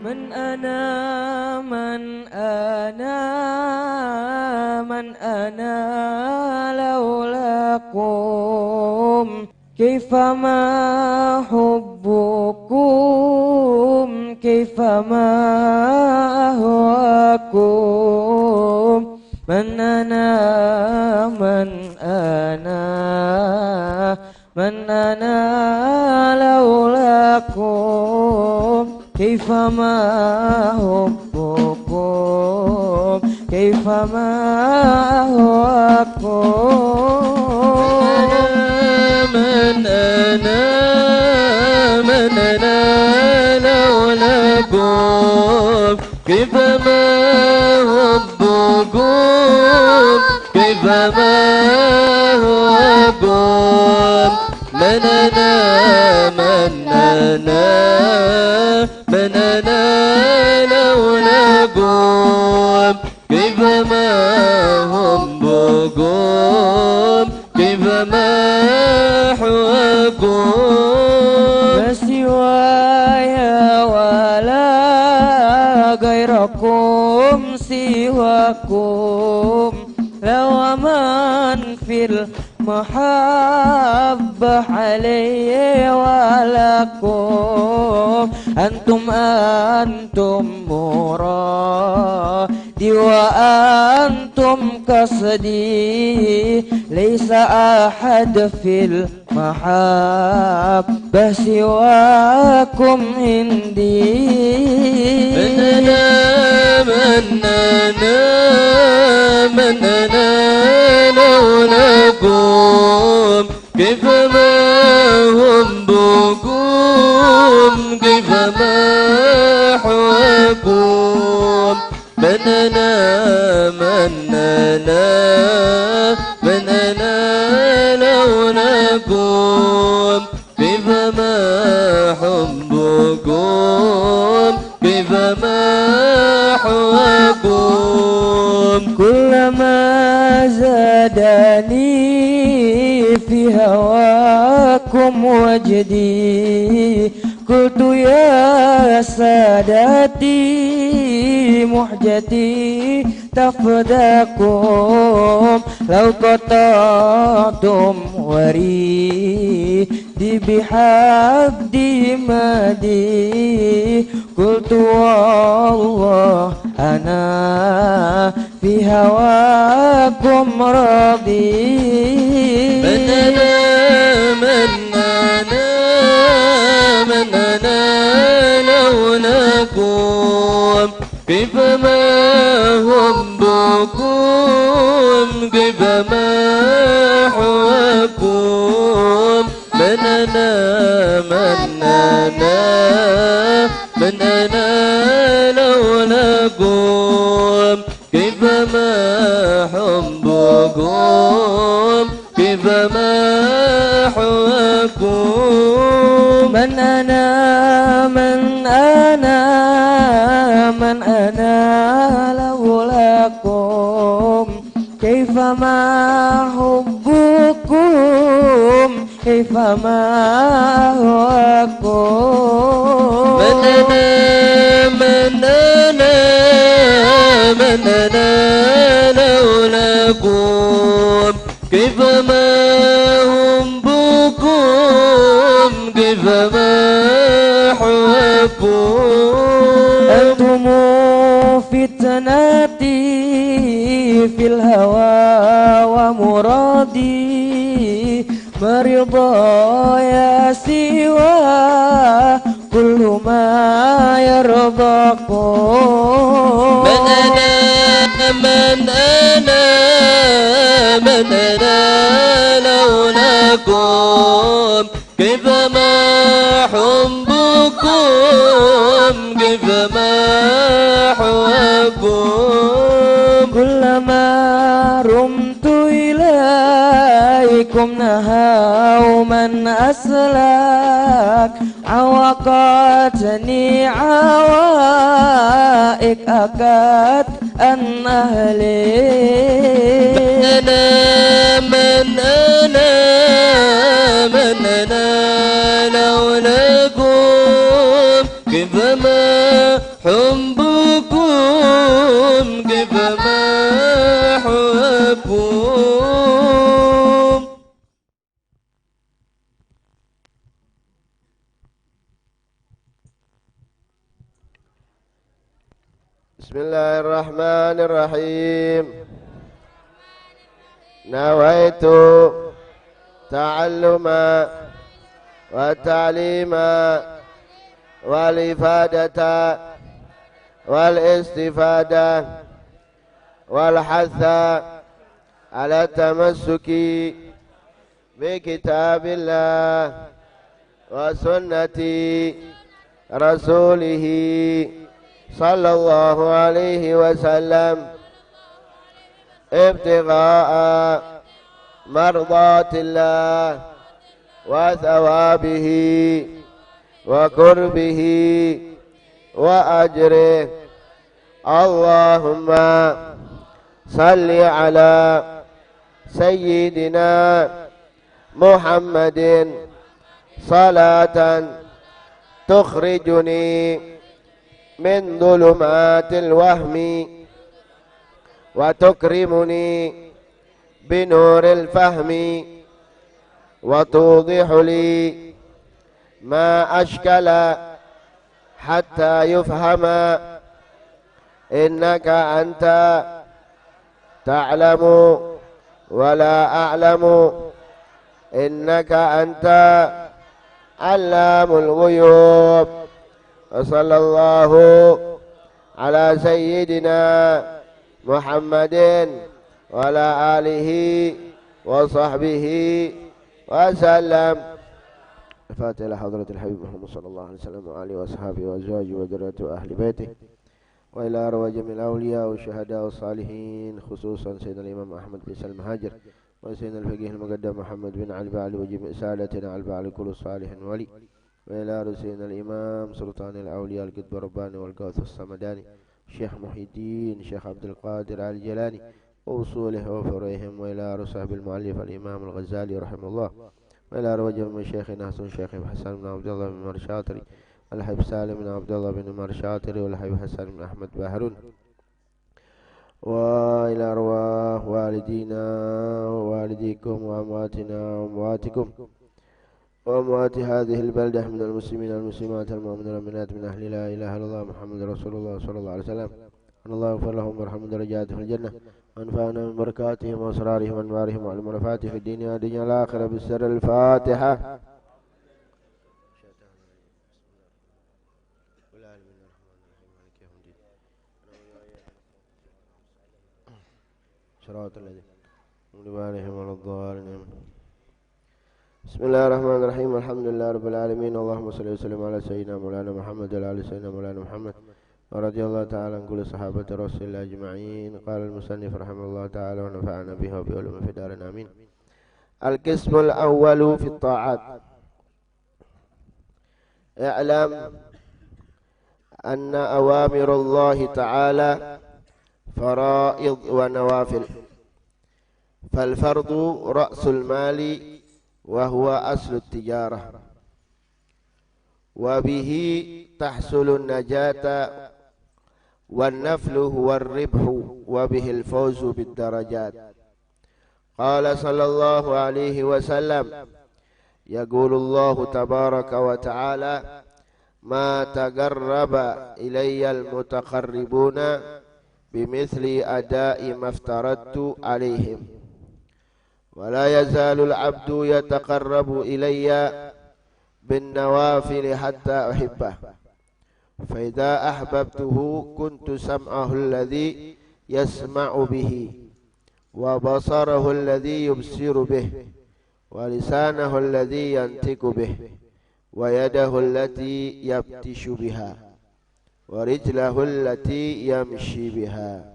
من أنا من أنا من أنا لولاكم كيفما حبكم كيفما أهواكم من أنا من أنا من أنا لولاكم كيفما حبكم كيفما أهواكم من أنا من أنا لولاكم كيفما حبكم كيفما أهواكم من أنا من أنا من أنا لولاكم كيفما حبكم كيفما أحواكم ما سواي ولا غيركم سواكم لو من في المحبة علي ولكم أنتم مرادي وأنتم قصدي ليس أحد في المحبة سواكم عندي من أنا لولاكم كيفما حبكم كيفما أحواكم من أنا لولاكم كيفما حبكم كيفما أحواكم كلما زادني في هواكم وجدي قلت يا سادتي محجتي تفداكم لو قطعتم وريدي بحبدي مدي قلت والله أنا في هواكم راضي من أنا لولاكم كيفما حبكم كيفما أحواكم من أنا لولاكم كيفما حبكم كيفما أحواكم من أنا لولاكم كيفما حبكم كيفما أهواكم من أنا لولاكم كيفما حبكم كيفما أحواكم أنتم فتنتي في الهوى ومرادي مرضايا سوى كل ما يرضاكم من أنا لولاكم كيفما حبكم كيفما أحواكم كلما رمت إليكم نهوا من أسلك عوقتني عوائق أكاد أن أهلك من أنا لولاكم كيفما Bismillahirrahmanirrahim. نويت تعلم والتعليم والإفادة والاستفادة والحث على التمسك بكتاب الله وسنة رسوله صلى الله عليه وسلم ابتغاء مرضات الله وثوابه وقربه وأجره. اللهم صل على سيدنا محمد صلاة تخرجني من ظلمات الوهم وتكرمني بنور الفهم وتوضح لي ما أشكل حتى يفهم إنك أنت تعلم ولا أعلم إنك أنت علام الغيوب. وصلى الله على سيدنا محمد وعلى آله وصحبه وسلم. الفاتحة إلى حضرة الحبيب محمد صلى الله عليه وسلم وآله وأصحابه وأزواجه وذريته وأهل بيته وإلى أرواح جميع الأولياء والشهداء والصالحين خصوصا سيدنا الإمام أحمد بن سلم هاجر وسيدنا الفقيه المقدم محمد بن علي بعلي وجميع سادتنا على بعلي كل صالح ولي وإلى أرواح سيدنا الإمام سلطان الأولياء القطب الرباني والغوث الصمداني الشيخ محي الدين الشيخ عبد القادر الجيلاني وأصوله وفروعهم وإلى أرواح صاحب المؤلف الإمام الغزالي رحمه الله وإلى أرواح جميع شيخنا حسن الشيخ حسن بن عبد الله بن مرشاطري والحبيب سالم بن عبد الله بن مرشاطري والحبيب حسن بن أحمد باهرون وإلى أرواح والدينا ووالديكم وأمواتنا وأمواتكم وأموات هذه البلدة من المسلمين والمسلمات المؤمنين والمؤمنات من أهل لا إله إلا الله محمد رسول الله صلى الله عليه وسلم أن الله يغفر لهم ويرحمهم درجاتهم في الجنة وأنفعنا من بركاتهم وأسرارهم وأنوارهم وعلمهم في الدنيا والدنيا الآخرة بالسر. الفاتحة. صراط الذين أنعمت عليهم غير الضالين. بسم الله الرحمن الرحيم. الحمد لله رب العالمين. اللهم صل وسلم على سيدنا مولانا محمد وعلى آل سيدنا مولانا محمد ورضي الله تعالى عن كل صحابة رسول الله أجمعين. قال المصنف رحمه الله تعالى ونفعنا به وبعلومه في دارنا آمين. القسم الأول في الطاعات. اعلم أن أوامر الله تعالى فرائض ونوافل، فالفرض رأس المال وهو أصل التجارة وبه تحصل النجاة، والنفل هو الربح وبه الفوز بالدرجات. قال صلى الله عليه وسلم: يقول الله تبارك وتعالى: ما تقرب إلي المتقربون بمثل أداء ما افترضت عليهم، ولا يزال العبد يتقرب إلي بالنوافل حتى أحبه، فإذا أحببته كنت سمعه الذي يسمع به، وبصره الذي يبصر به، ولسانه الذي ينطق به، ويده التي يبتش بها، ورجله التي يمشي بها.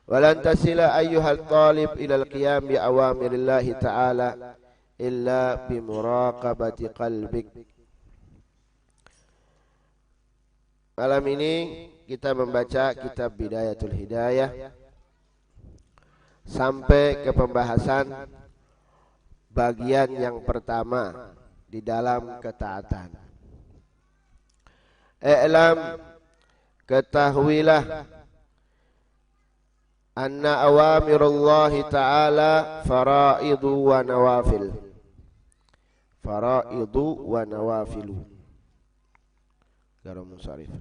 ولن تصل أيها الطالب إلى القيام بأوامر الله تعالى إلا بمراقبة قلبك. Malam ini kita membaca kitab Bidayatul Hidayah sampai ke pembahasan bagian yang pertama di dalam ketaatan. I'lam, ketahuilah, anna awamirullahi ta'ala faraidu wa nawafil. Faraidu wa nawafilu. Garam munsharif.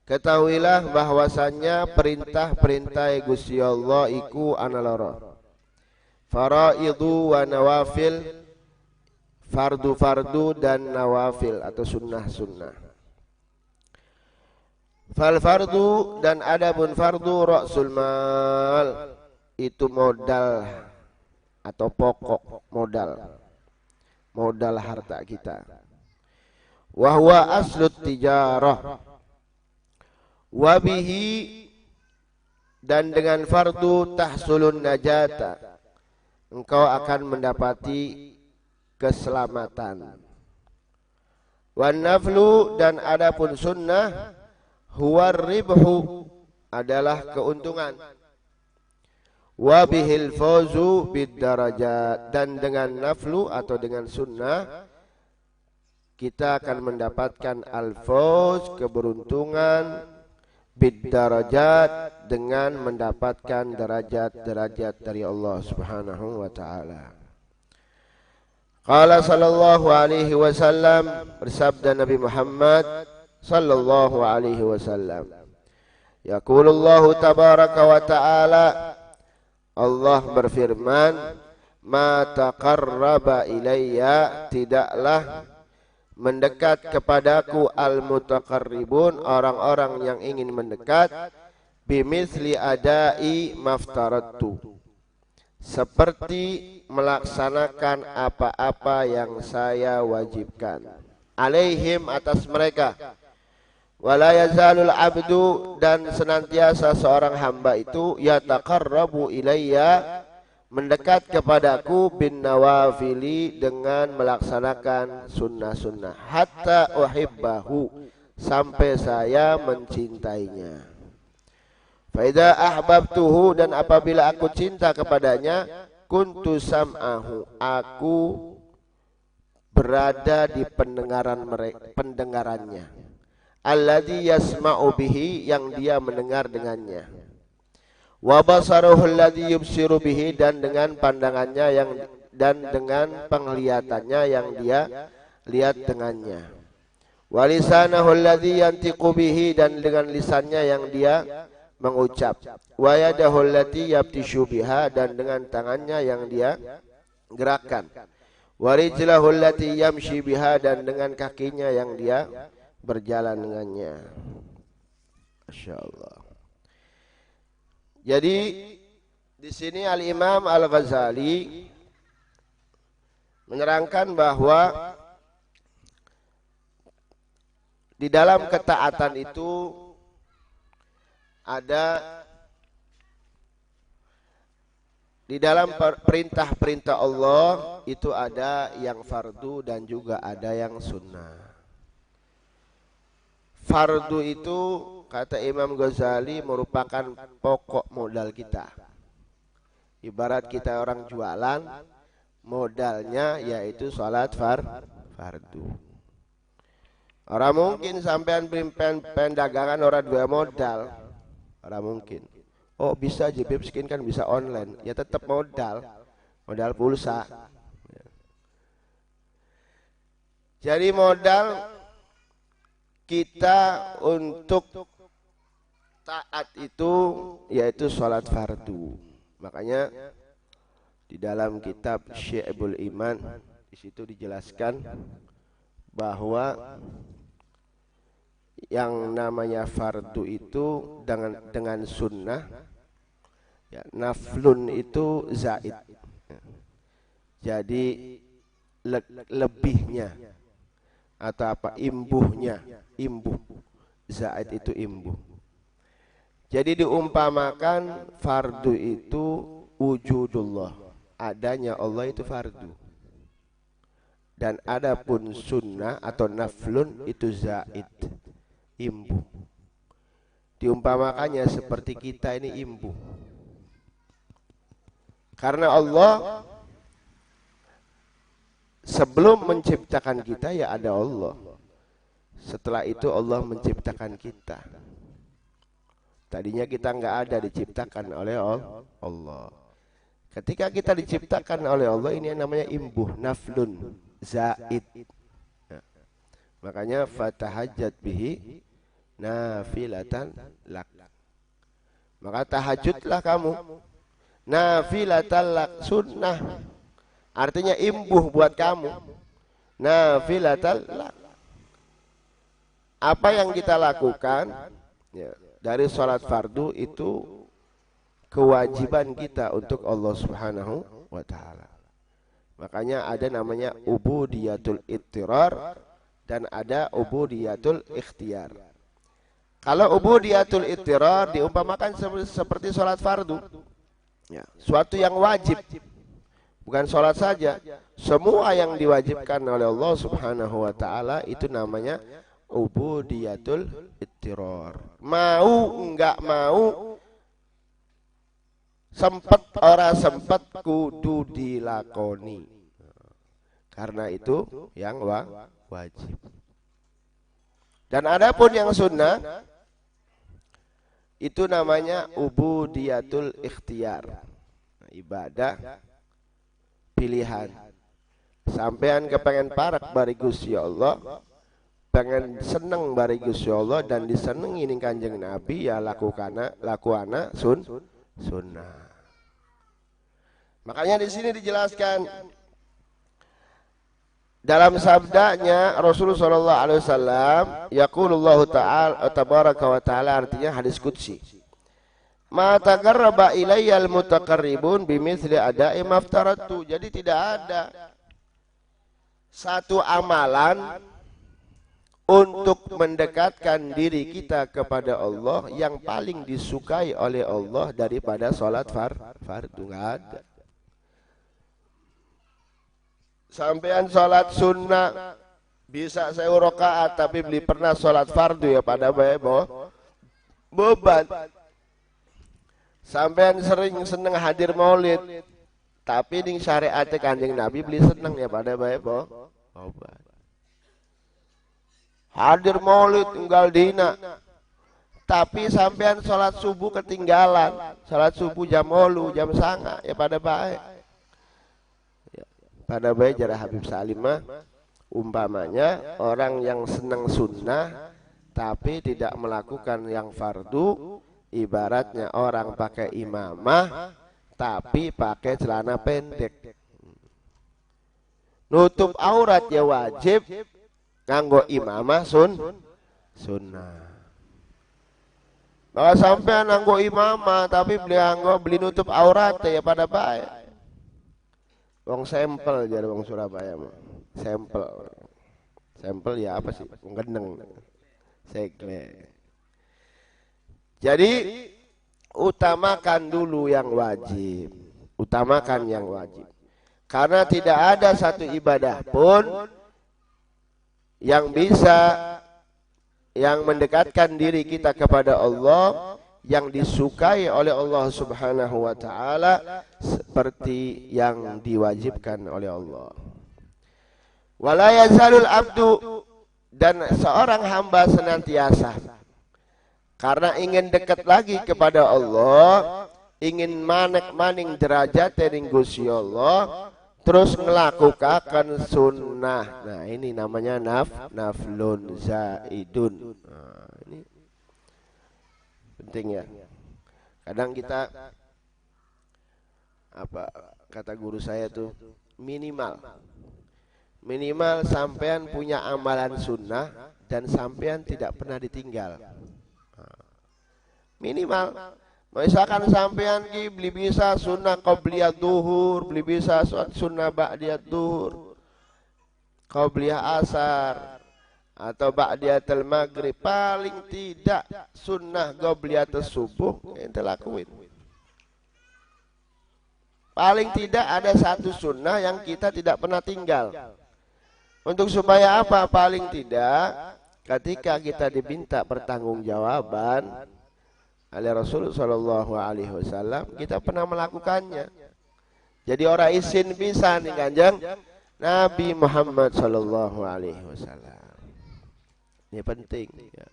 Ketahuilah bahwasannya perintah-perintah Gusti Allah iku ana loro. Faraidu wa nawafil, fardu-fardu dan nawafil atau sunnah-sunnah. Fal fardu dan adapun fardu ra'sul mal, itu modal atau pokok modal harta kita. Wa huwa aslut tijarah. Wa bihi dan dengan fardu tahsulun najata, engkau akan mendapati keselamatan. Wan naflu dan adapun sunnah huwa ribhu, adalah keuntungan. Wa bihil fawzu bid darajat, dan dengan naflu atau dengan sunnah kita akan mendapatkan al-fawz, keberuntungan, bid darajat, dengan mendapatkan derajat-derajat dari Allah Subhanahu wa taala. Qala sallallahu alaihi wasallam, bersabda Nabi Muhammad sallallahu alaihi wasallam, yaqulullahu tabaraka wa taala, Allah berfirman, ma taqarraba ilayya, tidaklah mendekat kepadaku al-mutaqarribun, orang-orang yang ingin mendekat, bimithli adai maftaradtu, seperti melaksanakan apa-apa yang saya wajibkan, alaihim, atas mereka. Wala yazalul abdu, dan senantiasa seorang hamba itu yataqarrabu ilayya, mendekat kepadaku, bin nawafili, dengan melaksanakan sunnah-sunnah, hatta uhibbahu, sampai saya mencintainya. Fa idza ahbabtuhu, dan apabila aku cinta kepadanya, kuntu sam'ahu, aku berada di pendengarannya, alladzi yasma'u bihi, yang dia mendengar dengannya, wa basaruhu alladzi yubsiru bihi, dan dengan pandangannya yang, dan dengan penglihatannya yang dia lihat dengannya, wa lisanahu alladzi yantiqu bihi, dan dengan lisannya yang dia mengucap, wa yadahu allati yabtishu biha, dan dengan tangannya yang dia gerakkan, wa rijlahu allati yamshi biha, dan dengan kakinya yang dia berjalan dengannya. Masyaallah. Jadi di sini Al-Imam Al-Ghazali menerangkan bahwa di dalam ketaatan itu ada, di dalam perintah-perintah Allah itu ada yang fardu dan juga ada yang sunnah. Fardu itu kata Imam Ghazali merupakan pokok modal kita. Ibarat kita orang jualan, modalnya yaitu salat fardu. Orang mungkin sampean pen dagangan orang dua modal, orang mungkin. Oh bisa JP Skin kan bisa online, ya tetap modal pulsa. Jadi modal kita untuk taat itu yaitu salat fardu. Makanya di dalam kitab Syi'bul Iman di situ dijelaskan bahwa yang namanya fardu itu dengan sunnah, ya, naflun itu zaid. Jadi lebihnya atau apa, imbuh, zaid itu imbuh. Jadi diumpamakan fardu itu wujudullah, adanya Allah itu fardu. Dan adapun sunnah atau naflun itu zaid, imbuh. Diumpamakannya seperti kita ini imbuh. Karena Allah sebelum menciptakan kita ya ada Allah. Setelah itu Allah menciptakan kita. Tadinya kita nggak ada, diciptakan oleh Allah. Ketika kita diciptakan oleh Allah, ini yang namanya imbuh, naflun, zaid. Nah, makanya fatahajjat bihi nafilatan lak. Maka tahajudlah kamu nafilatan lak, sunnah. Artinya imbuh buat kamu. Nafilatan lak. Apa yang kita lakukan ya, dari sholat fardu itu kewajiban kita untuk Allah Subhanahu wa ta'ala. Makanya ada namanya ubudiyatul ittirar dan ada ubudiyatul ikhtiyar. Kalau ubudiyatul ittirar diumpamakan seperti sholat fardu ya, suatu yang wajib, bukan sholat saja, semua yang diwajibkan oleh Allah Subhanahu wa ta'ala itu namanya ubudiyatul ittirar. Mau enggak mau, sempet ora sempet, kudu dilakoni. Karena itu yang wajib. Dan adapun yang sunnah itu namanya ubudiyatul ikhtiyar, ibadah pilihan. Sampean kepengen parak bari Gusti Allah, pengen seneng bari Gusti Allah dan disenengi ning Kanjeng Nabi, ya lakuana sunnah. Makanya di sini dijelaskan dalam sabdanya Rasulullah sallallahu alaihi wasallam, yaqulullah ta'ala tabaraka wa ta'ala, artinya hadis qudsi. Ma taqarraba ilayyal mutaqarribun bimithli ada'i maftaratu. Jadi tidak ada satu amalan untuk mendekatkan diri kita kepada Allah yang paling disukai oleh Allah daripada sholat fardu. Nggak ada. Sampean sholat sunnah bisa 1000 rakaat tapi beli pernah sholat fardu ya pada beban. Sampean sering seneng hadir maulid tapi di syariat Kanjeng Nabi beli seneng ya pada beban. Hadir maulid tinggal dina tapi sampean sholat subuh ketinggalan, sholat subuh jam 8 jam 9 ya pada baik. Pada baik jarah Habib Salim mah umpamanya orang yang senang sunnah tapi tidak melakukan yang fardu, ibaratnya orang pakai imamah tapi pakai celana pendek. Nutup aurat ya wajib, nganggo imamah sunnah. Maka sampai nganggo imamah tapi beli nutup aurat ya pada baik. Wong sampel jadi wong Surabaya mah. Sampel ya apa sih? Wong gendeng. Sekle. Jadi utamakan dulu yang wajib. Utamakan yang wajib. Karena tidak ada satu ibadah pun yang bisa yang mendekatkan diri kita kepada Allah yang disukai oleh Allah Subhanahu wa ta'ala seperti yang diwajibkan oleh Allah. Wala yazalul abdu, dan seorang hamba senantiasa karena ingin dekat lagi kepada Allah, ingin maning derajat ning Gusti Allah, terus melakukan sunnah. Nah ini namanya naflun zaidun. Nah, ini penting ya. Kadang kita apa kata guru saya tuh minimal sampean punya amalan sunnah dan sampean tidak pernah ditinggal. Minimal. Misalkan sampean ki beli bisa sunnah qabliyah duhur, beli bisa sunnah ba'diyah duhur, qabliyah asar atau ba'diyatul maghrib, paling tidak sunnah qabliyatus subuh ente lakuin. Paling tidak ada satu sunnah yang kita tidak pernah tinggal. Untuk supaya apa? Paling tidak ketika kita diminta pertanggungjawaban oleh Rasulullah Shallallahu Alaihi Wasallam, kita pernah melakukannya. Jadi orang isin bisa nih Kanjeng Nabi Muhammad Shallallahu Alaihi Wasallam. Ini penting. Ya.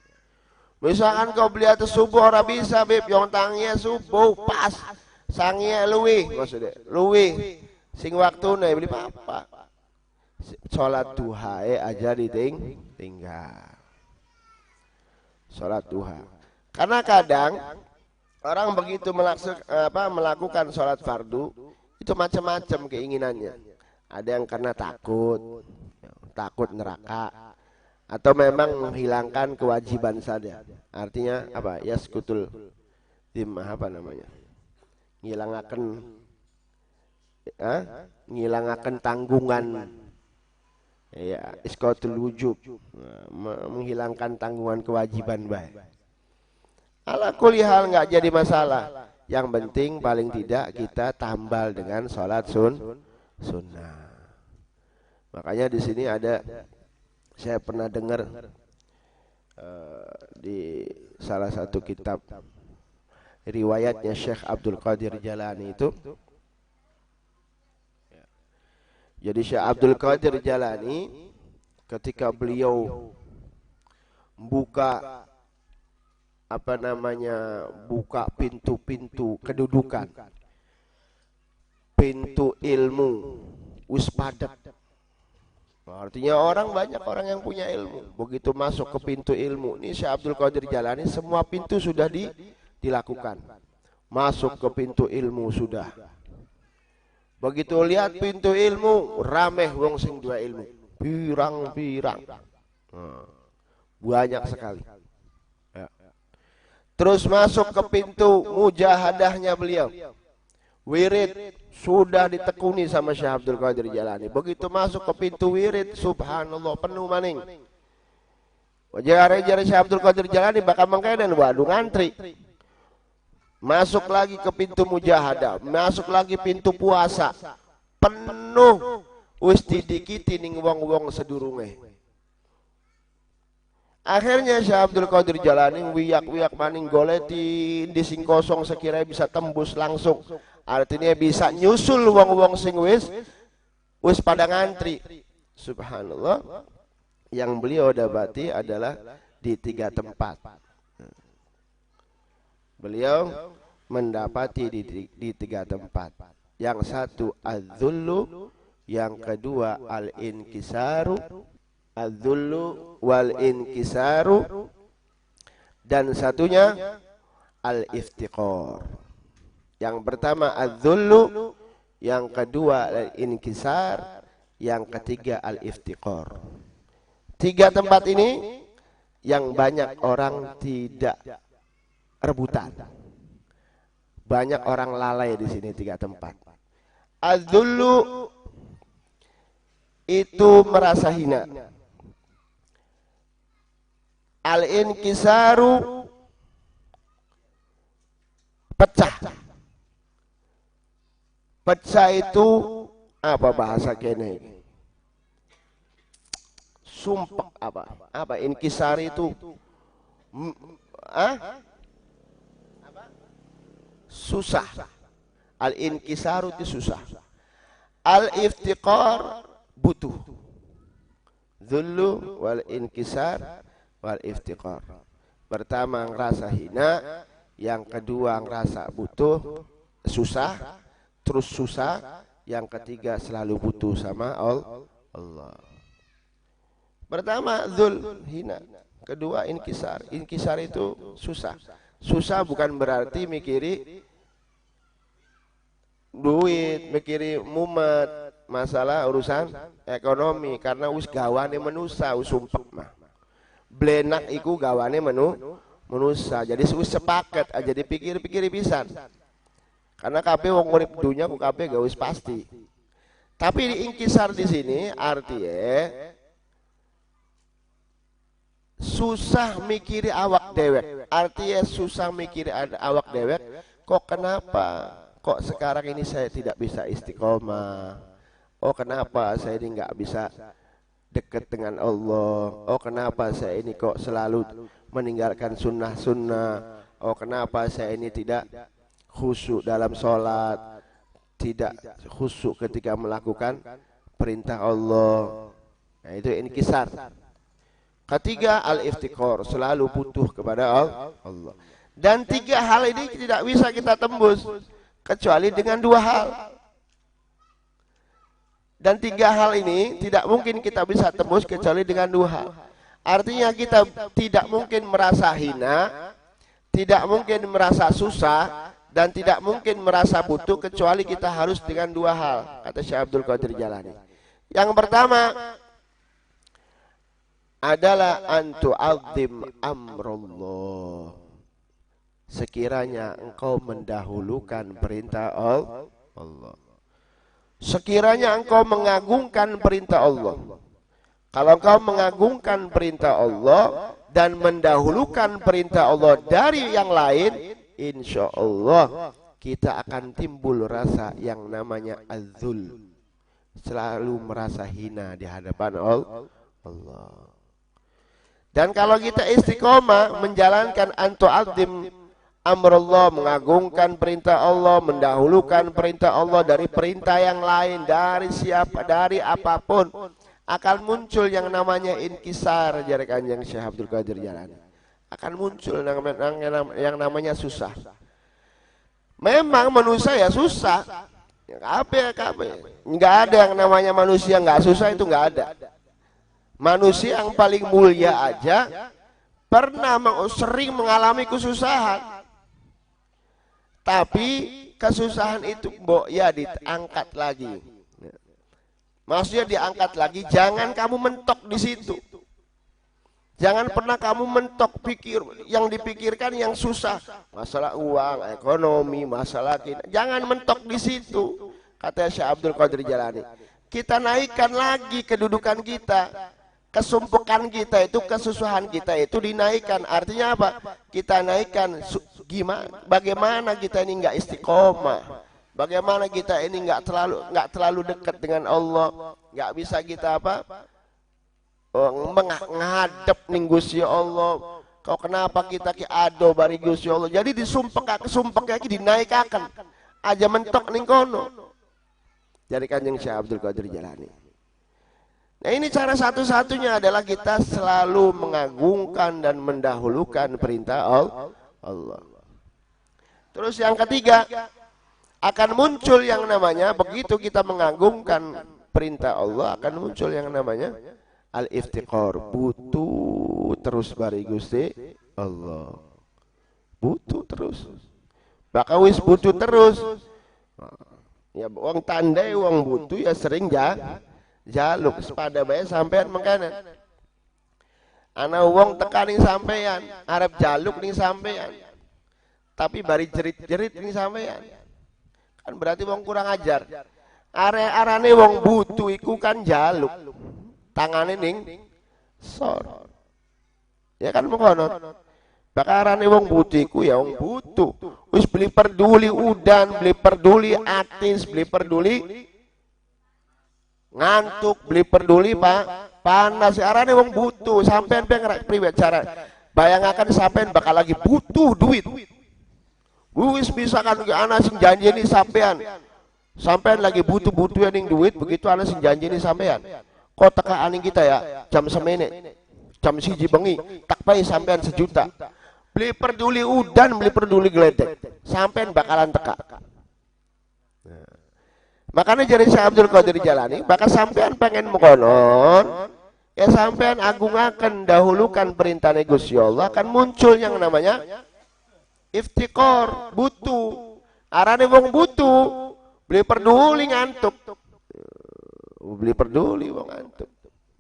Misalkan kau beli atas subuh orang bisa beb, yang tangnya subuh pas, sangnya luwih, maksudnya luwih. Sing waktu nih beli apa? Sholat duha aja ditinggal. sholat duha. Karena kadang orang begitu melakukan sholat fardu itu macam-macam keinginannya. Ada yang karena takut neraka, atau memang menghilangkan kewajiban saja. Artinya apa? Yaskutul zimmah, apa namanya? Ngilangaken tanggungan. Ya, isqatul wujub, menghilangkan tanggungan kewajiban baik. Ala kulli hal nggak jadi masalah. Yang penting paling tidak kita tambal dengan sholat sunnah. Makanya di sini ada, saya pernah dengar di salah satu kitab riwayatnya Syekh Abdul Qadir Jalani itu. Jadi Syekh Abdul Qadir Jalani ketika beliau buka buka pintu-pintu kedudukan, pintu ilmu wis padat. Artinya banyak orang yang punya ilmu. Begitu masuk ke pintu ilmu, ini Syekh Abdul Qadir Jalani semua pintu sudah dilakukan. Masuk ke pintu ilmu sudah. Begitu lihat pintu ilmu, rameh wong sing dua ilmu. Pirang-pirang. Banyak sekali. Ya. Terus masuk ke pintu mujahadahnya beliau. Wirid sudah ditekuni sama Syekh Abdul Qadir Jalani. Begitu masuk ke pintu wirid, subhanallah, penuh maning. Wajah-wajah Syekh Abdul Qadir Jalani bakal mengkaiden, waduh ngantri. Masuk lagi ke pintu mujahadah, masuk lagi pintu puasa, penuh, wis didikiti ning wong-wong sedurunge. Akhirnya Syekh Abdul Qadir Jalani wiyak-wiyak maning goleti di sing kosong sekiranya bisa tembus langsung. Artinya bisa nyusul wong-wong sing wis pada ngantri. Subhanallah. Yang beliau dapati adalah di 3 tempat. Beliau mendapati di 3 tempat. Yang satu az-zullu, yang kedua al-inkisaru, az-zullu wal inkisaru, dan satunya al-iftiqar. Yang pertama az-zullu, yang kedua al-inkisar, yang ketiga al-iftiqar. 3 tempat ini yang banyak orang tidak rebutan. Banyak orang lalai di sini 3 tempat. Az-zullu itu merasa hina. Al-inkisaru pecah. Pecah itu apa bahasa kene? Sumpek apa? Apa inkisar itu? Susah. Al-inkisaru itu susah. Al-iftiqar butuh. Dzullu wal inkisar wal iftiqar. Pertama ngerasa hina, yang kedua ngerasa butuh, susah, terus susah, yang ketiga selalu butuh sama Allah. Pertama dzul, hina, kedua inkisar. Inkisar itu susah. Susah bukan berarti mikiri duit, mikiri mumet, masalah urusan ekonomi, karena wis gawane manusia, wis sumpek mah. Blenak iku gawane manusia. Jadi wis sepaket aja dipikir-pikir pisan. Karena kabeh wong urip dunya ku kabeh gak wis pasti. Tapi diingkisar di sini artinya susah mikiri awak dewek. Artinya susah mikiri awak dewek. Kok kenapa? Kok sekarang ini saya tidak bisa istiqomah? Oh kenapa saya ini nggak bisa dekat dengan Allah? Oh kenapa saya ini kok selalu meninggalkan sunnah-sunnah? Oh kenapa saya ini tidak khusyuk dalam sholat, tidak khusyuk ketika melakukan perintah Allah? Nah itu inkisar. Ketiga al-iftiqar, selalu butuh kepada Allah. Dan 3 hal ini tidak bisa kita tembus kecuali dengan 2 hal. Dan 3 hal ini tidak mungkin kita bisa tembus kecuali dengan 2 hal. Artinya kita tidak mungkin merasa hina, tidak mungkin merasa susah, dan tidak mungkin merasa butuh kecuali kita harus dengan dua hal, kata Syekh Abdul Qadir Jalani. Yang pertama adalah antu'adzim amrullah. Sekiranya engkau mendahulukan perintah Allah. Sekiranya engkau mengagungkan perintah Allah. Kalau engkau mengagungkan perintah Allah dan mendahulukan perintah Allah dari yang lain, insya Allah kita akan timbul rasa yang namanya azul, selalu merasa hina di hadapan Allah. Dan kalau kita istiqomah menjalankan antu'adzim amrullah, mengagungkan perintah Allah, mendahulukan perintah Allah dari perintah yang lain, dari siapa, dari apapun, akan muncul yang namanya inkisar, jari Kanjeng Syekh Abdul Qadir Jalani. Akan muncul yang namanya susah. Memang manusia ya susah. Apa? Enggak ada yang namanya manusia enggak susah, itu enggak ada. Manusia yang paling mulia aja pernah sering mengalami kesusahan. Tapi kesusahan itu ya diangkat lagi. Maksudnya diangkat lagi, jangan kamu mentok di situ. Jangan pernah kamu mentok yang dipikirkan yang susah, masalah uang, ekonomi, masalah kita. Jangan mentok di situ, kata Syekh Abdul Qadir Jalani. Kita naikkan lagi kedudukan kita, kesumpukan kita itu, kesusahan kita itu dinaikkan. Artinya apa? Kita naikkan bagaimana kita ini enggak istiqomah. Bagaimana kita ini enggak terlalu dekat dengan Allah, enggak bisa kita menghadap ning Gusti Allah. Kau kenapa kita ki ado bari Gusti Allah. Jadi disumpek iki dinaikaken. Aja mentok ning kono. Dari Kanjeng Syekh Abdul Qadir Jalani. Nah, ini cara satu-satunya adalah kita selalu mengagungkan dan mendahulukan perintah Allah. Terus yang ketiga, akan muncul yang namanya, begitu kita mengagungkan perintah Allah, akan muncul yang namanya al-iftiqar, butuh terus bari Gusti Allah. Butuh terus. Bakal wis butuh terus. Ya wong tandai wong butuh ya sering jaluk sepada bae sampean mengkanan. Ana wong tekaning sampean, arep jaluk ning sampean. Tapi bari jerit-jerit ning sampean. Kan berarti wong kurang ajar. Arane wong butuh iku kan jaluk. Tangane ning sor. Ya kan mengkono. Bakarane wong butuh iku ya wong butuh. Wis beli peduli udan, beli peduli atis, beli peduli ngantuk, beli peduli panas. Arane wong butuh. Sampean pengen priwet cara. Bayangaken sampean bakal lagi butuh duit. Wis bisa kan ana sing janjeni sampean. Sampean lagi butuh-butuh ning duit, begitu ana sing janjeni sampean. Kok tekaan kita ya jam semene. Jam 1 bengi, tak bae sampean 1 juta. Beli peduli udan, beli peduli geledek. Sampean bakalan teka. Nah. Makanya jadi Syekh Abdul Qadir Jalani, bakal sampean pengen mengkonon, ya sampean agungaken dahulukan perintah Gusti Allah, akan muncul yang namanya iftikor, butuh. Arane wong butuh, beli peduli ngantuk. Beli peduli wong ngantuk.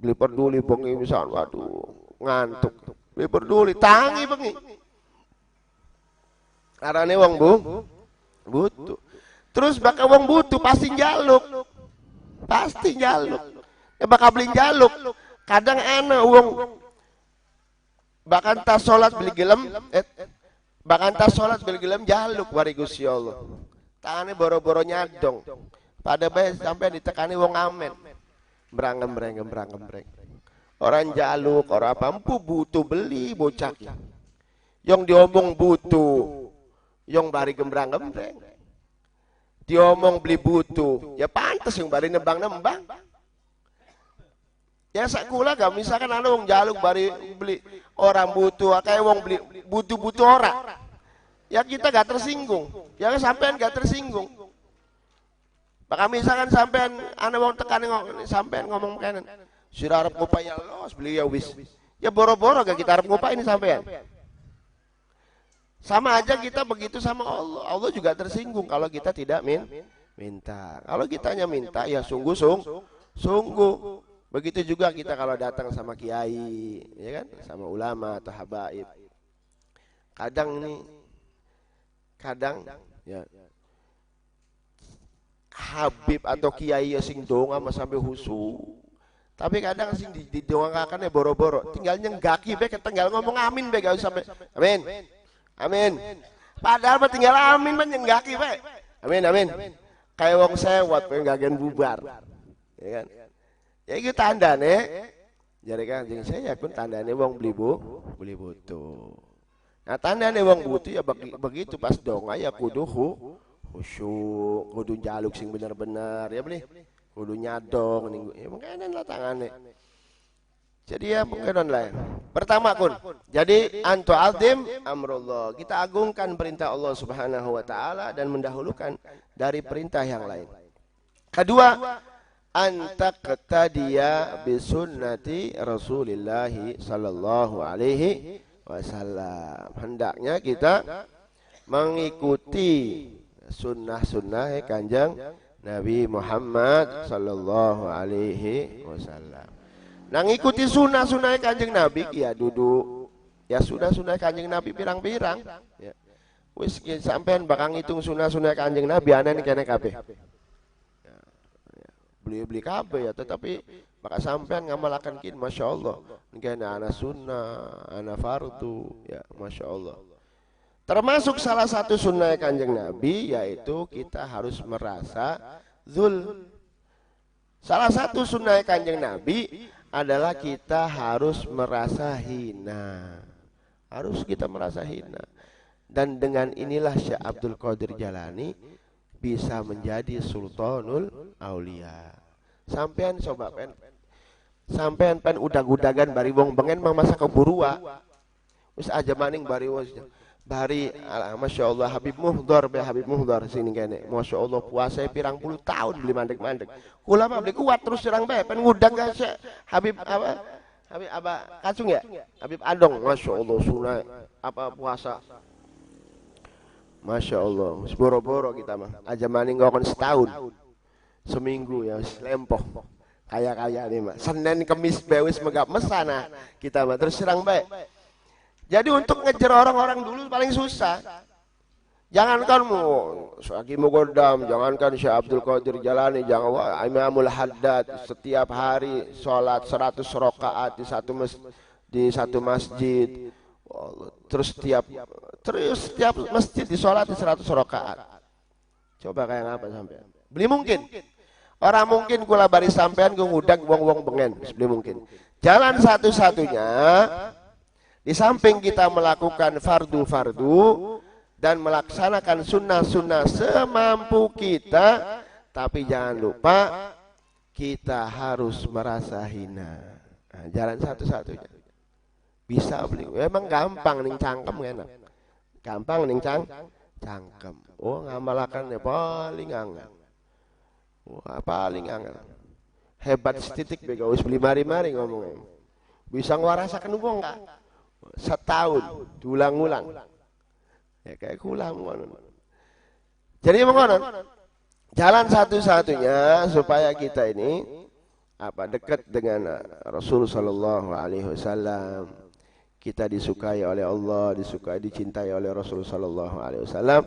Beli peduli bengi misal, waduh, ngantuk. Beli peduli tangi bengi. Arane wong butuh. Terus bakal wong butuh pasti njaluk. Pasti njaluk. Ya bakal beli njaluk. Kadang ana wong bahkan tas salat beli gelem bahkan tas salat beli gelem jaluk bari Gusti Allah. Tangane boro-boro nyadong. Pada bae sampai ditekani wong amen. Brangem-breng. Orang jaluk, orang mampu butuh beli bocah. Yang diomong butuh, yang bari gembrang-gembreng. Diomong beli butuh, ya pantas yang bari nembang-nembang. Ya sakula gak misalkan ana wong jaluk bari beli orang butuh, kayak wong beli butuh-butuh orang. Ya kita gak tersinggung, ya sampean gak tersinggung. Maka misalkan sampean ana wong tekan sampean ngomong kanan. Sira arep ngupaya los beli ya wis. Ya boro-boro gak kita harap ngupain sampean. Sama aja kita begitu sama Allah. Allah juga tersinggung kalau kita tidak minta. Kalau kitanya minta ya sungguh. Begitu juga kita kalau datang sama kiai, ya kan, sama ulama atau habaib. Kadang ya habib atau kiai sing donga mas sampai husu. Tapi kadang sing didongakakan ya boro-boro. Tinggal nyenggaki be, tinggal ngomong amin be, gak usah sampai amin. Amin. Padahal tinggal amin mah nyenggaki be. Amin. Kayak wong sewot pengen gagen bubar. Ya kan? Ya itu tandane. Jadi kan saya pun tandane wong beli butuh. Nah tandane wong butuh ya begitu pas donga ya kudu khusyuk, kudu jaluk sing bener-bener ya beli. Kudu nyadong nih, ya mungkin lah tangannya. Jadi ya mungkin lain. Pertama kun, jadi antu azim amrullah. Kita agungkan perintah Allah Subhanahu Wa Taala dan mendahulukan dari perintah yang lain. Kedua, anta qtadiya bisunnati Rasulillah sallallahu alaihi wasallam. Hendaknya kita mengikuti sunnah-sunnah Kanjeng Nabi Muhammad sallallahu alaihi wasallam. Nah ngikuti sunnah-sunnah Kanjeng Nabi ya duduk. Ya sunnah-sunnah Kanjeng Nabi pirang-pirang. Ya. Wis sampean bakal ngitung sunnah-sunnah Kanjeng Nabi ana ning kene kabeh. Ya. Beli-beli kabeh ya tetapi bakal sampean ngamalaken kin masyaallah. Nggih ana sunnah, ana fardu ya masyaallah. Termasuk salah satu sunnah Kanjeng Nabi yaitu kita harus merasa zul. Salah satu sunnah Kanjeng Nabi adalah kita harus merasa hina. Harus kita merasa hina. Dan dengan inilah Syekh Abdul Qadir Jalani bisa menjadi Sultanul Aulia. Sampean coba sampean udag-udagan bari wong bengen masa keburua. Wis aja maning bari wis bari Masya Allah Habib Muhdar sini kene Masya Allah puasa pirang puluh tahun beli mandek-mandek kula mah beli kuat terus serang bae pen ngudang ka Habib Kacung ya Habib Adong Masya Allah sunah puasa Masya Allah boro-boro kita mah aja maning ngokon setahun seminggu ya lempoh kaya nih mah Senin Kemis bewis megap mesana kita mah terus serang bae. Jadi untuk ngejar orang-orang dulu paling susah. Jangankan Syekh Muqaddam, jangankan Syekh Abdul Qadir Jalani, jangan Imamul Haddad setiap hari sholat 100 rakaat di satu masjid. Terus setiap masjid disolati 100 rakaat. Coba kayak apa sampean? Beli mungkin. Orang mungkin kula bari sampean ku ngudag wong-wong bengen, beli mungkin. Jalan satu-satunya di samping kita melakukan fardu-fardu dan melaksanakan sunnah-sunnah semampu kita, tapi jangan lupa kita harus merasa hina. Nah, jalan satu-satunya. Bisa beli. Emang gampang ning cangkem enak. Gampang ning cangkem. Oh, ngamalakannya paling angel. Paling angel. Hebat setitik bega wis beli mari-mari ngomongnya. Bisa ngwarasaken wong enggak? Setahun diulang-ulang ya kayak kulang. Jadi mengonon jalan satu-satunya supaya kita ini dekat dengan Rasul sallallahu alaihi wasallam, kita disukai oleh Allah, dicintai oleh Rasul sallallahu alaihi wasallam,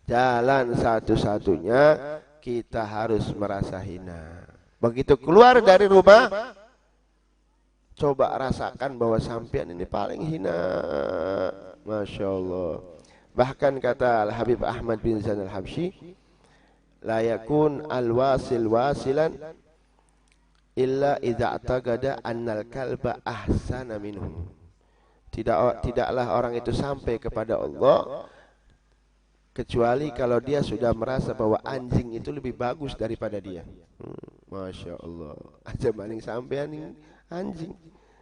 jalan satu-satunya kita harus merasa hina. Begitu keluar dari rumah coba rasakan bahwa sampean ini paling hina. Masya Allah. Bahkan kata Al-Habib Ahmad bin Zain Al-Habsyi, la yakun al-wasil wasilan illa idza i'taqada annal kalba ahsana minhu. Tidaklah orang itu sampai kepada Allah kecuali kalau dia sudah merasa bahwa anjing itu lebih bagus daripada dia. Masya Allah. Aja maning sampean ini anjing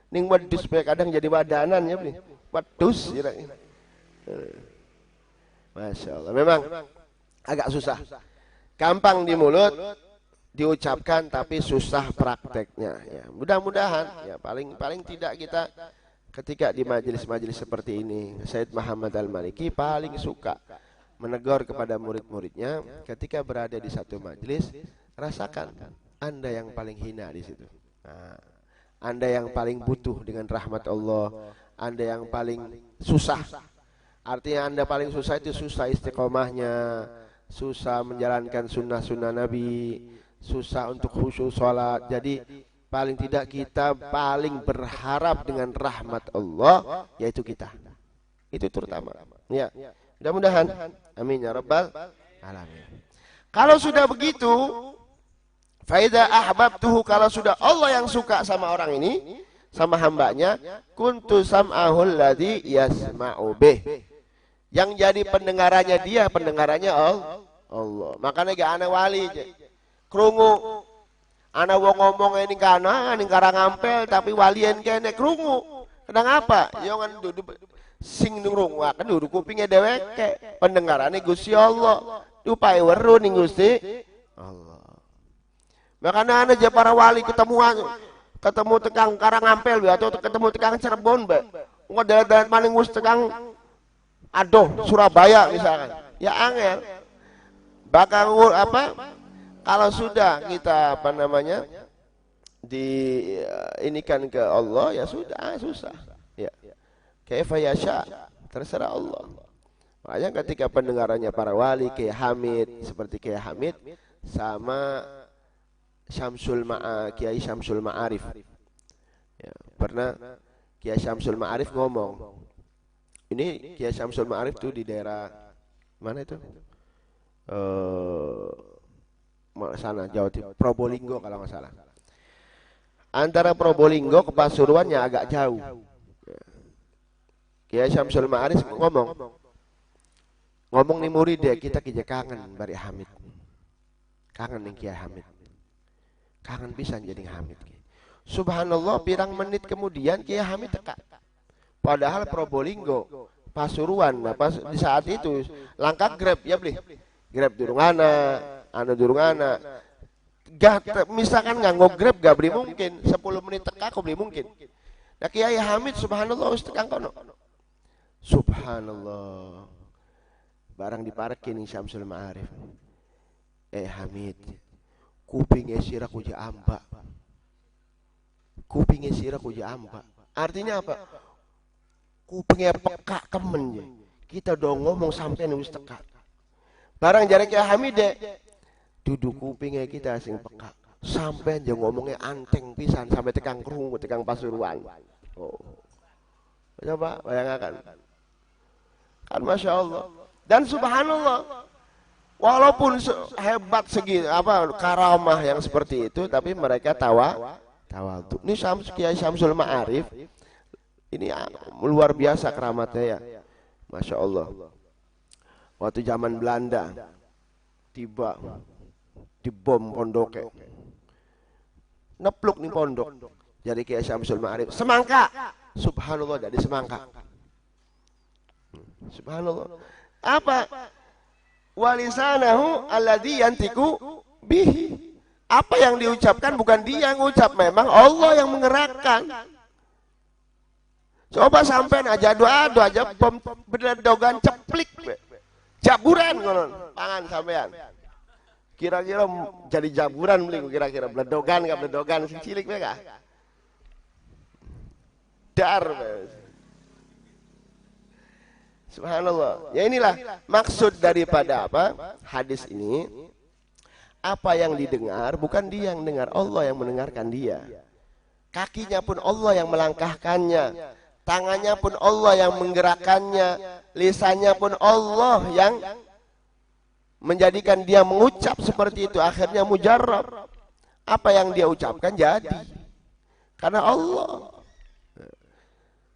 ning wedhus bae kadang jadi wadanan ya beli wedhus ya. Masya Allah memang agak susah, gampang di mulut diucapkan tapi susah prakteknya ya. Mudah-mudahan ya paling tidak kita ketika di majelis-majelis seperti ini, Sayyid Muhammad Al-Maliki paling suka menegur kepada murid-muridnya ketika berada di satu majelis, rasakan Anda yang paling hina di situ. Nah, Anda yang paling butuh dengan rahmat Allah, Anda yang paling susah. Artinya Anda paling susah itu susah istiqomahnya, susah menjalankan sunnah-sunnah Nabi, susah untuk khusyuk sholat. Jadi paling tidak kita paling berharap dengan rahmat Allah, yaitu kita. Itu terutama. Ya, mudah-mudahan. Amin ya rabbal alamin. Kalau sudah begitu, faida ahbabtuhu, kalau sudah Allah yang suka sama orang ini, sama hambanya, kuntu sam'ahul ladzi yasma'u bih. Yang jadi pendengarannya dia, pendengarannya Allah. Makanya gak ana wali krungu ana wong ngomong ini kana ning Karangampel tapi walien kene krungu. Kenapa? Ya kan duduk sing ngrungoaken duduk kupinge dheweke, pendengarane Gusti Allah. Dupae weru ning Gusti Allah. Makanya ana je para wali ketemu tekang Karangampel atau ketemu tekang Cirebon, Mbak. Engko dalan-dalan maning wis tekang aduh Surabaya misalkan. Ya angel. Bakal kalau sudah kita diinikan ke Allah, ya sudah susah. Ya. Kaifa yasha, terserah Allah. Makanya ketika pendengarannya para wali kayak Hamid, seperti kayak Hamid sama Kiai Syamsul Ma'arif. Ya, pernah Kiai Syamsul Ma'arif ngomong. Ini Kiai Syamsul Ma'arif tuh di daerah mana itu? Sana Jawa Timur, Probolinggo kalau nggak salah. Antara Probolinggo ke Pasuruannya agak jauh. Kiai Syamsul Ma'arif ngomong nih murid ya, kita kangen bari Hamid. Kangen nih Kiai Hamid. Kangen pisan jadi Hamid. Subhanallah, pirang menit kemudian Kiai Hamid teka. Padahal Probolinggo, Pasuruan, pas di saat itu langkah Grab ya beli. Grab durung ana misalkan nganggo Grab gak beli mungkin 10 menit teka kok beli mungkin. Nah Kiai Hamid subhanallah wis tekan kono. Subhanallah. Barang diparkerin Syamsul Ma'arif. Hamid, kupinge sira ku amba. Kupinge sira ku amba. Artinya apa? Kupingnya peka kemen. Kita dong ngomong sampai wis teka. Barang jare Kiai Hamid duduk kupingnya kita sing peka. Sampai aja ngomongnya anteng pisan sampai tekang krungu, tekang Pasuruan. Oh. Coba bayangkan. Kan Masya Allah. Dan subhanallah. Walaupun hebat segi karamah yang seperti itu, tapi mereka tawadhu. Ini Kiai Syamsul Ma'arif. Ini luar biasa keramatnya ya. Masya Allah. Waktu zaman Belanda tiba dibom pondoknya. Nepluk nih pondok. Jadi Kiai Syamsul Ma'arif. Semangka. Subhanallah dari semangka. Subhanallah. Apa? Walisanahu alladzi yantiku bihi. Apa yang diucapkan bukan dia yang ngucap, memang Allah yang menggerakkan. Coba sampai aja doa aja bom berdogan ceplik. Jaburan konon pangan sampean. Kira-kira jadi jaburan beli kira-kira bledogan enggak bledogan sing cilik mereka. Dar. Subhanallah. Ya inilah maksud daripada hadis ini. Apa yang didengar bukan dia yang dengar, Allah yang mendengarkan dia. Kakinya pun Allah yang melangkahkannya. Tangannya pun Allah yang menggerakkannya, lisannya pun Allah yang menjadikan dia mengucap seperti itu. Akhirnya mujarrab. Apa yang dia ucapkan jadi. Karena Allah.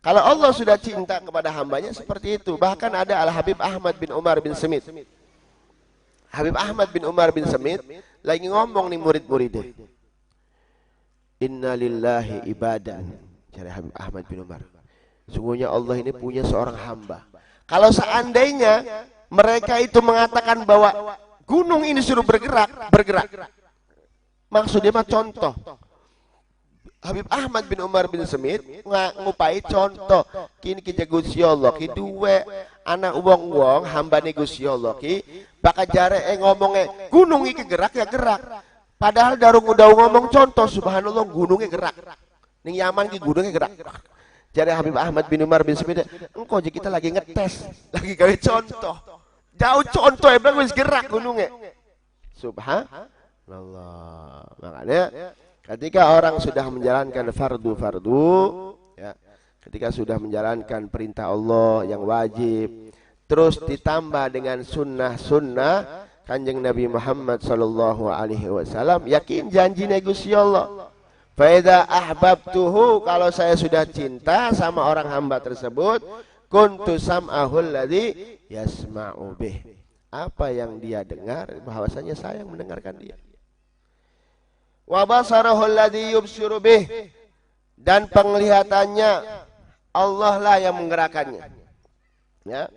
Kalau Allah sudah cinta kepada hambanya seperti itu. Bahkan ada Al-Habib Ahmad bin Umar bin Semit. Habib Ahmad bin Umar bin Semit lagi ngomong nih murid-muridnya. Inna lillahi ibadan. Cari Habib Ahmad bin Umar. Sungguhnya Allah ini punya seorang hamba. Kalau seandainya mereka itu mengatakan bahwa gunung ini suruh bergerak. Maksudnya mah contoh. Habib Ahmad bin Umar bin Semit ngupai contoh kini kita Gusti Allah ki duwe anak wong-wong hambane Gusti Allah ki bakal jare ngomongnya gunung iki gerak ya gerak. Padahal darung udah ngomong contoh subhanallah gunungnya gerak. Ning Yaman ki gunungnya gerak. Jare Habib Ahmad bin Umar bin Semit, engko kita lagi ngetes, lagi gawe contoh. Jauh contoh emang wis gerak gunungnya. Subhanallah. Makanya ketika orang sudah menjalankan fardu-fardu, ya, ketika sudah menjalankan perintah Allah yang wajib, terus ditambah dengan sunnah-sunnah Kanjeng Nabi Muhammad sallallahu alaihi wasallam, yakin janji Gusti Allah. Fa idza ahbabtuhu, kalau saya sudah cinta sama orang hamba tersebut, kuntu sam'ahul ladzi yasma'u bih. Apa yang dia dengar, bahwasanya saya yang mendengarkan dia. Wa basarahu alladhi yubsiru bih, dan penglihatannya Allah lah yang menggerakkannya, ya.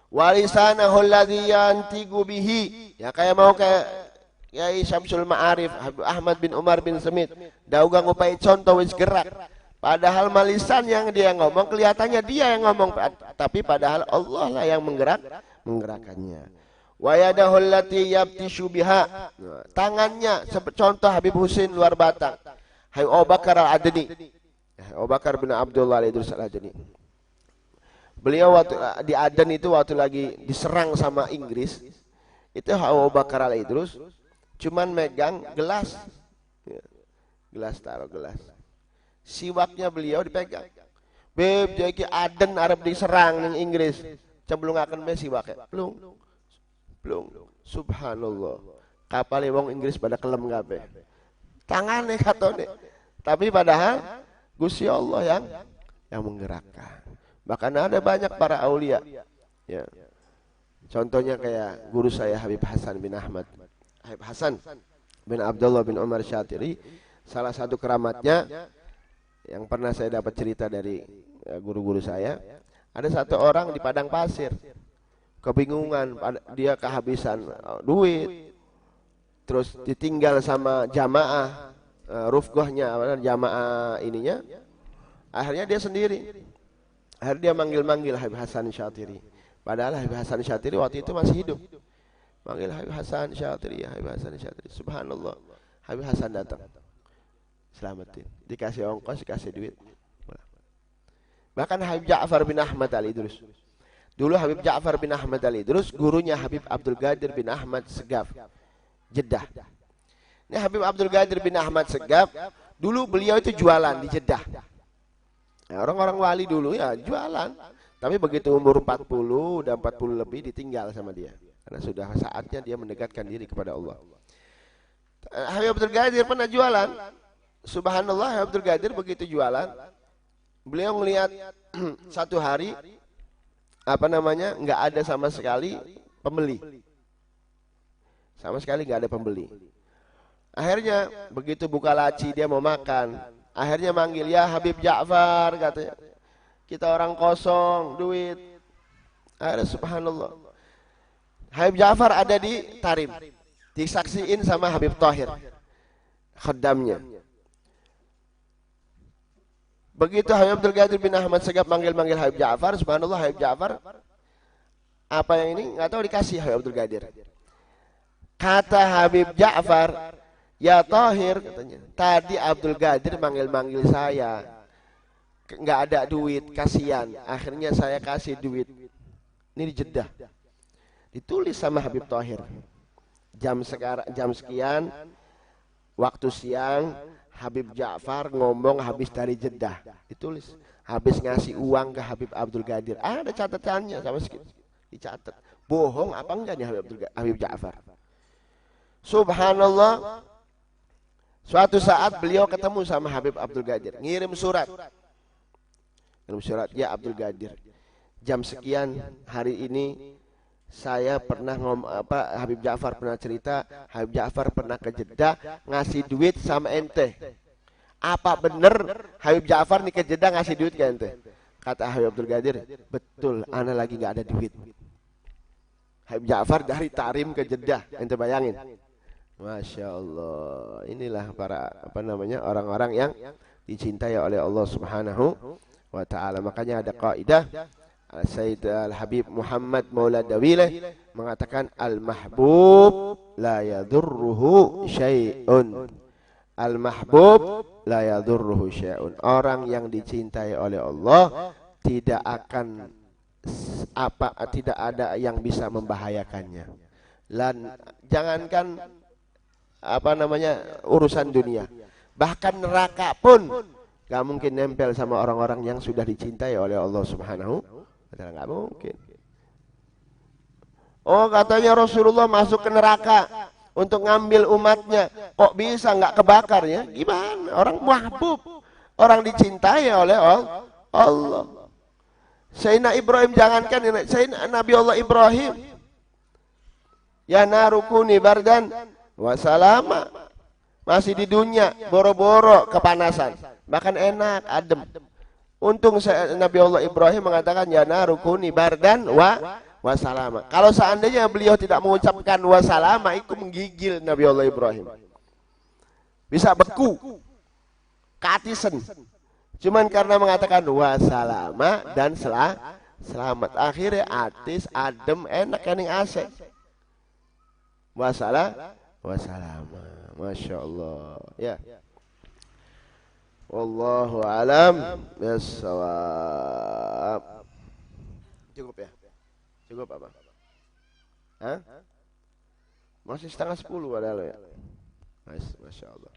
Wa lisanahu alladhi yantiqu bihi, ya, kayak mau kayak Kiai Syamsul Ma'arif Ahmad bin Umar bin Semit dauga ngupai contoh wis gerak, padahal malisan yang dia ngomong kelihatannya dia yang ngomong, tapi padahal Allah lah yang menggerakkannya. Wa yadahu allati yabtishu biha, tangannya seperti contoh Habib Husin luar Batang, Habib Abu Bakar Al-Adni, Abu Bakar bin Abdullah Al-Idrus Al-Adni. Beliau waktu di Aden itu waktu lagi diserang sama Inggris, itu Abu Bakar Al-Idrus cuman megang gelas, gelas, taruh gelas, siwaknya beliau dipegang. Beb jadi Aden Arab diserang ning Inggris, cemplung akan me siwaknya plung. Subhanallah. Kapal wong Inggris pada kelem kabeh. Tangane katone. Tapi padahal Gusti Allah yang menggerakkan. Bahkan ada banyak para aulia. Ya. Contohnya kayak guru saya Habib Hasan bin Ahmad. Habib Hasan bin Abdullah bin Umar Syatiri, salah satu keramatnya yang pernah saya dapat cerita dari guru-guru saya, ada satu orang di padang pasir. Kebingungan, dia kehabisan duit, terus ditinggal sama jamaah rufqahnya, jamaah ininya, akhirnya dia sendiri. Akhirnya dia manggil-manggil Habib Hasan Syatiri, padahal Habib Hasan Syatiri waktu itu masih hidup. Manggil Habib Hasan Syatiri, ya Habib Hasan Syatiri, subhanallah. Habib Hasan datang, selamatin, dikasih ongkos, dikasih duit. Bahkan Habib Ja'far bin Ahmad Al-Idrus, dulu Habib Ja'far bin Ahmad Al-Idrus gurunya Habib Abdul Qadir bin Ahmad Segaf, Jeddah. Ini Habib Abdul Qadir bin Ahmad Segaf, dulu beliau itu jualan di Jeddah. Nah, orang-orang wali dulu ya jualan, tapi begitu umur 40, udah 40 lebih ditinggal sama dia, karena sudah saatnya dia mendekatkan diri kepada Allah. Habib Abdul Qadir pernah jualan, subhanallah. Habib Abdul Qadir begitu jualan, beliau melihat satu hari nggak ada sama sekali pembeli, sama sekali nggak ada pembeli. Akhirnya begitu buka laci dia mau makan, akhirnya manggil, ya Habib Ja'far, katanya, kita orang kosong duit. Akhirnya subhanallah Habib Ja'far ada di Tarim, disaksiin sama Habib Thohir khaddamnya. Begitu Habib Abdul Qadir bin Ahmad Segaf manggil-manggil Habib Ja'far, subhanallah, Habib Ja'far apa yang ini nggak tahu, dikasih Habib Abdul Qadir. Kata Habib Ja'far, ya Thohir, katanya, tadi Abdul Qadir manggil-manggil saya, nggak ada duit, kasihan, akhirnya saya kasih duit. Ini di Jeddah, ditulis sama Habib Thohir, jam sekian waktu siang Habib Ja'far ngomong habis dari Jeddah, ditulis habis ngasih uang ke Habib Abdul Qadir. Ada catatannya sama sedikit, dicatat. Bohong apa enggak nih Habib Ja'far? Subhanallah. Suatu saat beliau ketemu sama Habib Abdul Qadir, ngirim surat, ya Abdul Qadir, jam sekian hari ini saya pernah Habib Ja'far pernah cerita, Habib Ja'far pernah ke Jeddah ngasih duit sama ente. Apa bener Habib Ja'far nih ke Jeddah ngasih duit ke ente? Kata Habib Abdul Qadir, betul, ana lagi nggak ada duit. Habib Ja'far dari Tarim ke Jeddah, ente bayangin. Masya Allah, inilah para orang-orang yang dicintai oleh Allah Subhanahu wa ta'ala. Makanya ada kaidah Sayyid Al-Habib Muhammad Maula Dawileh mengatakan al-mahbub la yadurruhu syai'un. Al-mahbub la yadurruhu syai'un. Orang yang dicintai oleh Allah tidak akan tidak ada yang bisa membahayakannya. Dan jangankan urusan dunia, bahkan neraka pun gak mungkin nempel sama orang-orang yang sudah dicintai oleh Allah Subhanahu wa ta'ala. Gak mungkin. Oh, katanya Rasulullah masuk ke neraka untuk ngambil umatnya, kok bisa nggak kebakar ya? Gimana? Orang mahbub, orang dicintai oleh Allah. Sayyidina Ibrahim, jangankan Sayyidina Nabi Allah Ibrahim, ya narukuni bardan wa salama, masih di dunia boro-boro kepanasan, bahkan enak adem. Untung Nabi Allah Ibrahim mengatakan ya narukuni bardan wa salama. Kalau seandainya beliau tidak mengucapkan wa salama, itu menggigil Nabi Allah Ibrahim, bisa beku, katisen. Cuman karena mengatakan wa salama dan selamat, akhirnya atis, adem, enak kening AC. Wa salama, masya Allah. Ya. Wallahu alam bissawab. Cukup ya? Cukup apa? Hah? Masih 9:30 padahal ya. Masya Allah.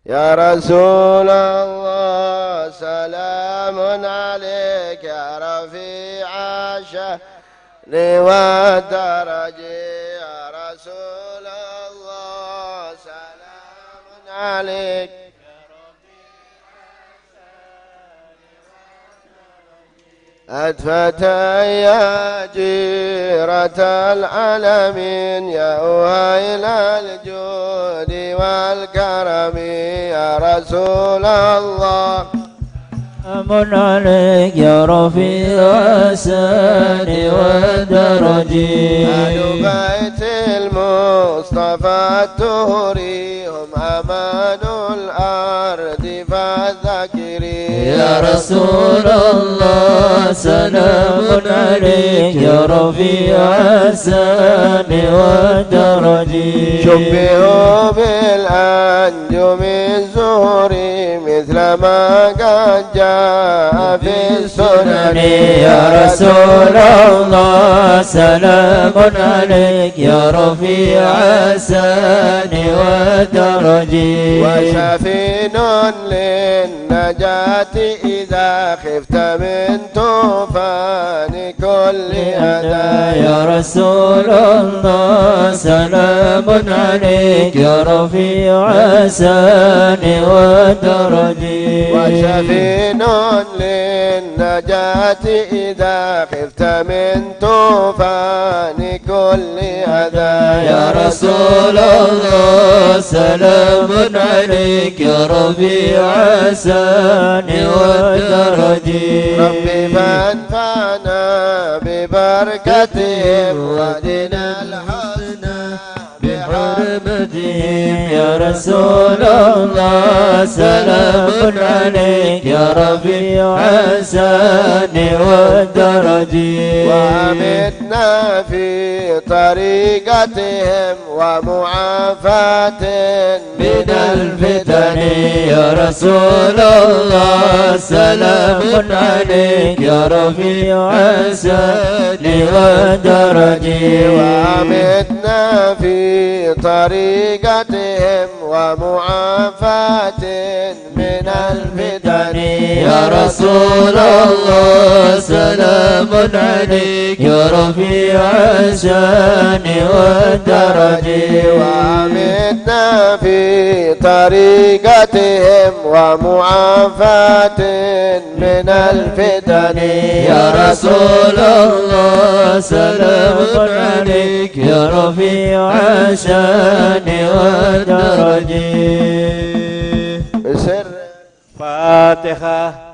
Ya Rasulullah, salamun alaik ya rafi'a syahri wa daraji. Ya Rasulullah, salamun alaik أدفت يا جيرة العالمين يا ويل الجود والكرم يا رسول الله سلام عليك يا رفيع السان والدرج أهل بيت المصطفى الطهري هم أمان الأرض فالذاكرين يا رسول الله سلام عليك يا رفيع السان والدرج شبهوا بالأنجم الزهري مثل ما قد جاء في السنن يا رسول الله سلام عليك يا رفيع السان والدرج وشفين للنجاة إذا خفت من طوفان كل أذى يا رسول الله سلام عليك يا رفيع السان والدرج وشفين للنجاة إذا خفت من طوفان كل أذى يا رسول الله سلام عليك يا رفيع السان والدرج ربي فانفعنا ببركتهم ودنا الحسنى بحرمتهم يا رسول الله سلام عليك يا رفيع السان والدرج وأمتنا في طريقتهم ومعافاة من الفتن يا رسول الله سلام عليك يا رفيع السان والدرج وأمتنا في طريقتهم ومعافاة من الفتن يا رسول الله سلام عليك يا رفيع الشان والدرج وأمتنا في طريقتهم ومعافاة من الفتن يا رسول الله سلام عليك يا رفيع الشان والدرج بسر Fatihah.